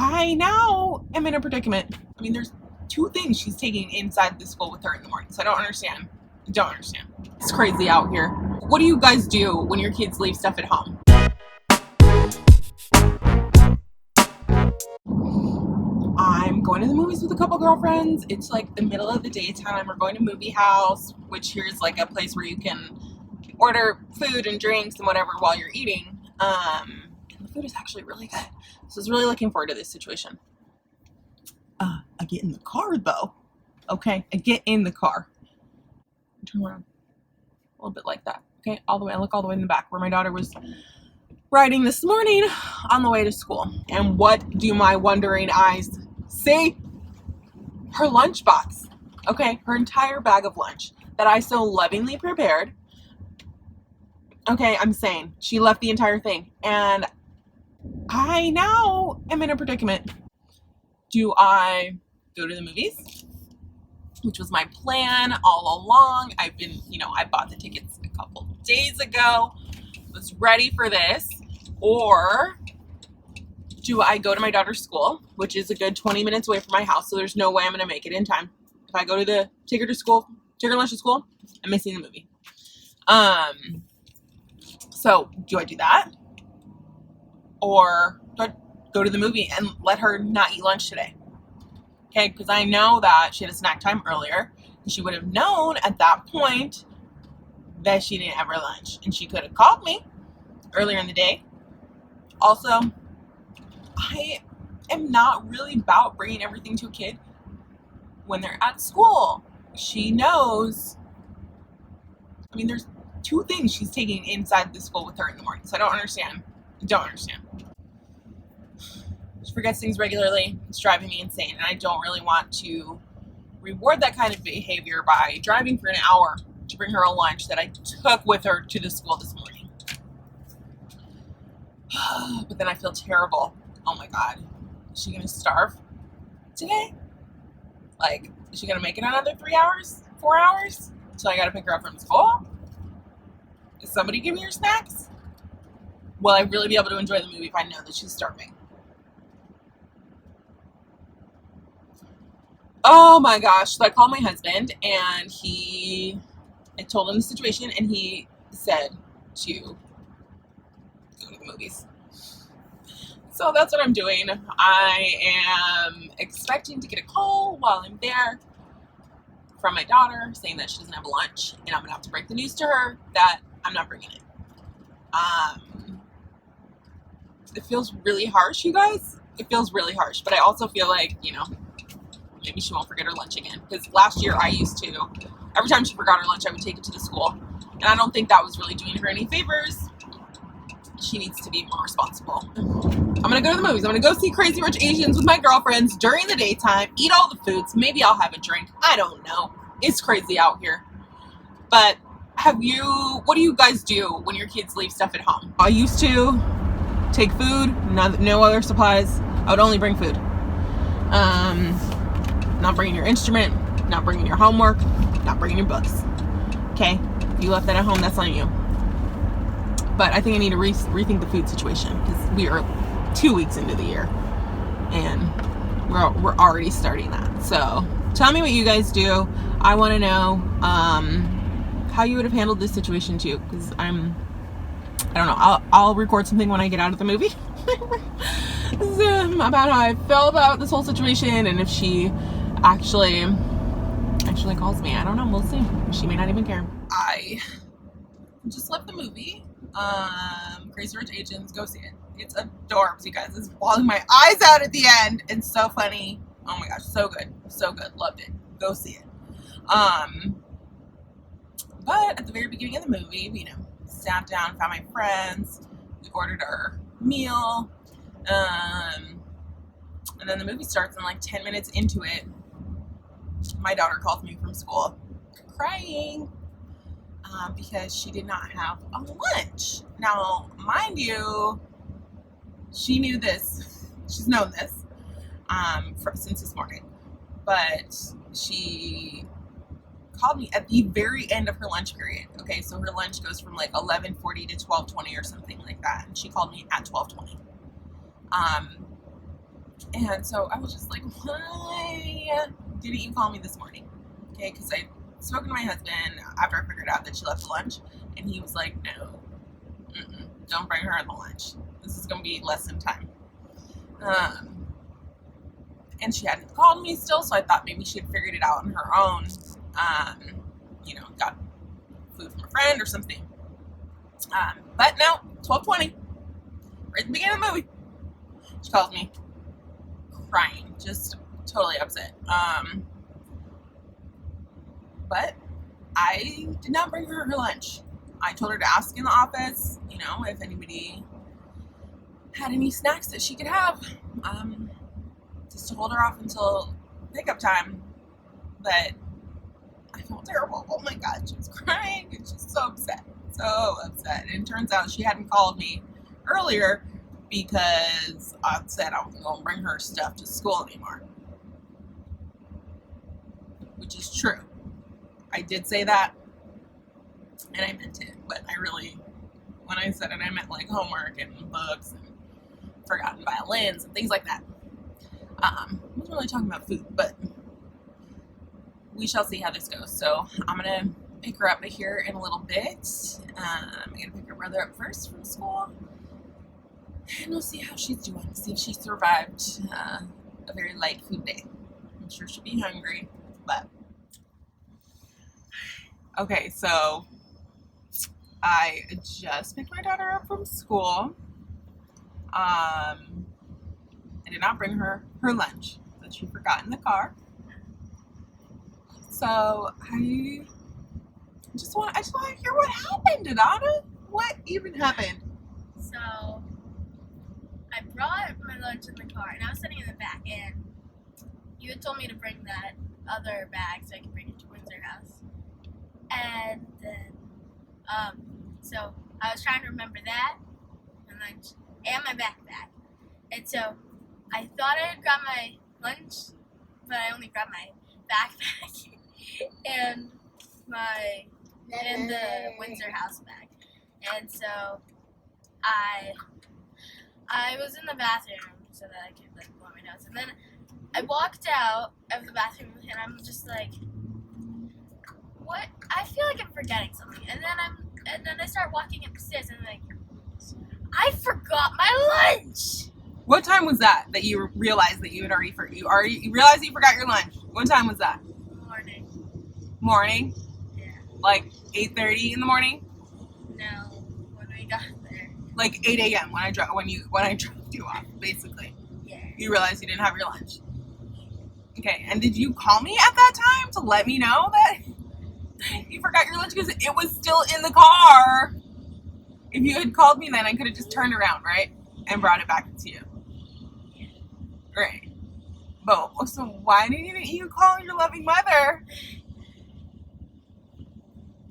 I now am in a predicament. I mean, there's two things she's taking inside the school with her in the morning, so I don't understand. It's crazy out here. What do you guys do when your kids leave stuff at home? I'm going to the movies with a couple girlfriends. It's like the middle of the daytime. We're going to Movie House, which here's like a place where you can order food and drinks and whatever while you're eating. And the food is actually really good. So I was really looking forward to this situation. I get in the car though. Okay, I get in the car. Turn around. A little bit like that. Okay, all the way. I look all the way in the back where my daughter was riding this morning on the way to school. And what do my wondering eyes see? Her lunchbox. Okay, her entire bag of lunch that I so lovingly prepared. Okay, I'm saying she left the entire thing. And I now am in a predicament. Do I go to the movies? Which was my plan all along. I bought the tickets a couple days ago. Was ready for this. Or do I go to my daughter's school, which is a good 20 minutes away from my house, so there's no way I'm going to make it in time. If I go to take her lunch to school, I'm missing the movie. So do I do that? Or do I go to the movie and let her not eat lunch today? Okay, because I know that she had a snack time earlier, and she would have known at that point that she didn't have her lunch, and she could have called me earlier in the day. Also, I am not really about bringing everything to a kid when they're at school. She knows. I mean, there's two things she's taking inside the school with her in the morning, so I don't understand. She forgets things regularly. It's driving me insane, and I don't really want to reward that kind of behavior by driving for an hour to bring her a lunch that I took with her to the school this morning. But then I feel terrible. Oh my God. Is she going to starve today? Like, is she going to make it another 3 hours? 4 hours? So I got to pick her up from school? Is somebody giving her snacks? Will I really be able to enjoy the movie if I know that she's starving? Oh my gosh. So I called my husband and I told him the situation and he said to go to the movies. So that's what I'm doing. I am expecting to get a call while I'm there from my daughter saying that she doesn't have lunch, and I'm gonna have to break the news to her that I'm not bringing it. It feels really harsh, you guys. It feels really harsh, but I also feel like, maybe she won't forget her lunch again. Because last year I used to, every time she forgot her lunch, I would take it to the school, and I don't think that was really doing her any favors. She needs to be more responsible. I'm gonna go to the movies. I'm gonna go see Crazy Rich Asians with my girlfriends during the daytime, eat all the foods. Maybe I'll have a drink. I don't know. It's crazy out here. But what do you guys do when your kids leave stuff at home? I used to take food, no other supplies. I would only bring food. Not bringing your instrument, not bringing your homework, not bringing your books. Okay? If you left that at home, that's on you. But I think I need to rethink the food situation because we are 2 weeks into the year and we're already starting that. So tell me what you guys do. I want to know how you would have handled this situation too, because I don't know. I'll record something when I get out of the movie about how I felt about this whole situation, and if she actually calls me, I don't know. We'll see. She may not even care. I just left the movie. Crazy Rich Asians, go see it. It's adorbs, you guys. It's bawling my eyes out at the end. It's so funny. Oh my gosh, so good, loved it. Go see it. But at the very beginning of the movie, sat down, found my friends, we ordered our meal, and then the movie starts, and like 10 minutes into it, my daughter calls me from school, crying. Because she did not have a lunch. Now, mind you, she knew this. She's known this since this morning. But she called me at the very end of her lunch period. Okay, so her lunch goes from like 11:40 to 12:20 or something like that. And she called me at 12:20. And so I was just like, why didn't you call me this morning? Okay, because I spoke to my husband after I figured out that she left for lunch, and he was like, no, don't bring her the lunch. This is going to be lesson time. And she hadn't called me still, so I thought maybe she had figured it out on her own. Got food from a friend or something. But no, 12:20, right at the beginning of the movie, she calls me crying, just totally upset. But I did not bring her lunch. I told her to ask in the office, if anybody had any snacks that she could have, just to hold her off until pickup time. But I felt terrible. Oh my God, she was crying and she's so upset. And it turns out she hadn't called me earlier because I said I wasn't going to bring her stuff to school anymore. Which is true. I did say that, and I meant it, but when I said it, I meant like homework and books and forgotten violins and things like that. I wasn't really talking about food, but we shall see how this goes. So I'm going to pick her up here in a little bit. I'm going to pick her brother up first from school, and we'll see how she's doing, see if she survived a very light food day. I'm sure she'll be hungry, but... Okay, so I just picked my daughter up from school. I did not bring her lunch that she forgot in the car. So I just want to hear what happened, Donana. What even happened? So I brought my lunch in the car, and I was sitting in the back, and you had told me to bring that other bag so I could bring it to Windsor House. And then, so I was trying to remember that, and lunch, and my backpack. And so I thought I had grabbed my lunch, but I only grabbed my backpack and the Windsor House bag. And so I was in the bathroom so that I could blow my nose. And then I walked out of the bathroom, and I'm just like, what? I feel like I'm forgetting something. And then I start walking up the stairs, and I'm like, I forgot my lunch. What time was that you realized that you realized you forgot your lunch? What time was that? Morning? Yeah. Like 8:30 in the morning? No, when we got there. Like 8 a.m. when I dropped you off, basically. Yeah. You realized you didn't have your lunch. Okay, and did you call me at that time to let me know that you forgot your lunch? Because it was still in the car. If you had called me then, I could have just turned around, right? And brought it back to you. Yeah. Right. But, so why didn't you call your loving mother?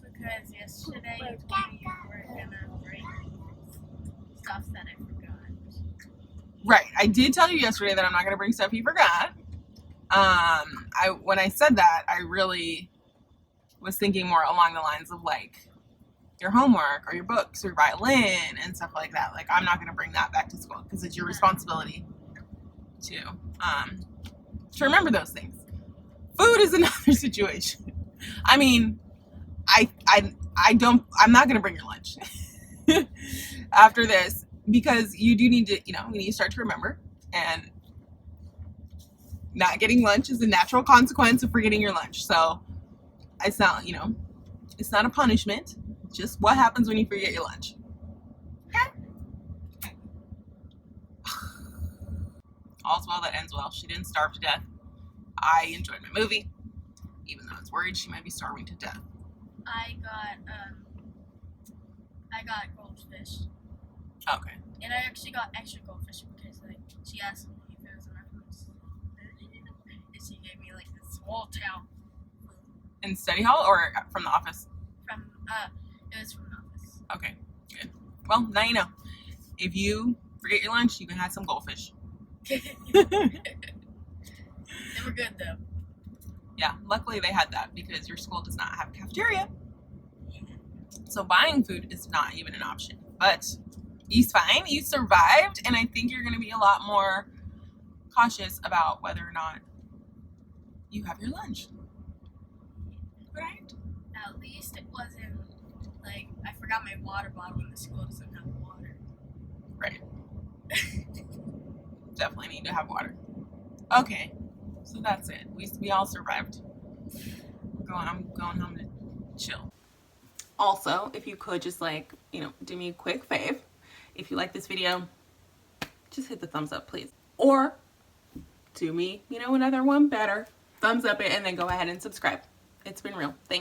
Because yesterday you told me you were gonna bring stuff that I forgot. Right. I did tell you yesterday that I'm not going to bring stuff you forgot. When I said that, I really was thinking more along the lines of like your homework or your books or your violin and stuff like that. Like, I'm not going to bring that back to school because it's your responsibility to remember those things. Food is another situation. I mean, I'm not going to bring your lunch after this, because you do need to, we need to start to remember, and not getting lunch is a natural consequence of forgetting your lunch. So it's not, it's not a punishment. It's just what happens when you forget your lunch. Okay? All's well that ends well. She didn't starve to death. I enjoyed my movie, even though I was worried she might be starving to death. I got goldfish. Okay. And I actually got extra goldfish because she asked me if it was enough. And she gave me this whole tail. In study hall or from the office? It was from the office. Okay, good. Well, now you know. If you forget your lunch, you can have some goldfish. They were good though. Yeah, luckily they had that because your school does not have a cafeteria. So buying food is not even an option. But you're fine. You survived, and I think you're going to be a lot more cautious about whether or not you have your lunch. Right? At least it wasn't like I forgot my water bottle and the school doesn't have water. Right. Definitely need to have water. Okay, so that's it. We all survived. I'm going home to chill. Also, if you could just like, do me a quick fave. If you like this video, just hit the thumbs up, please. Or do me, another one better. Thumbs up it and then go ahead and subscribe. It's been real. Thanks.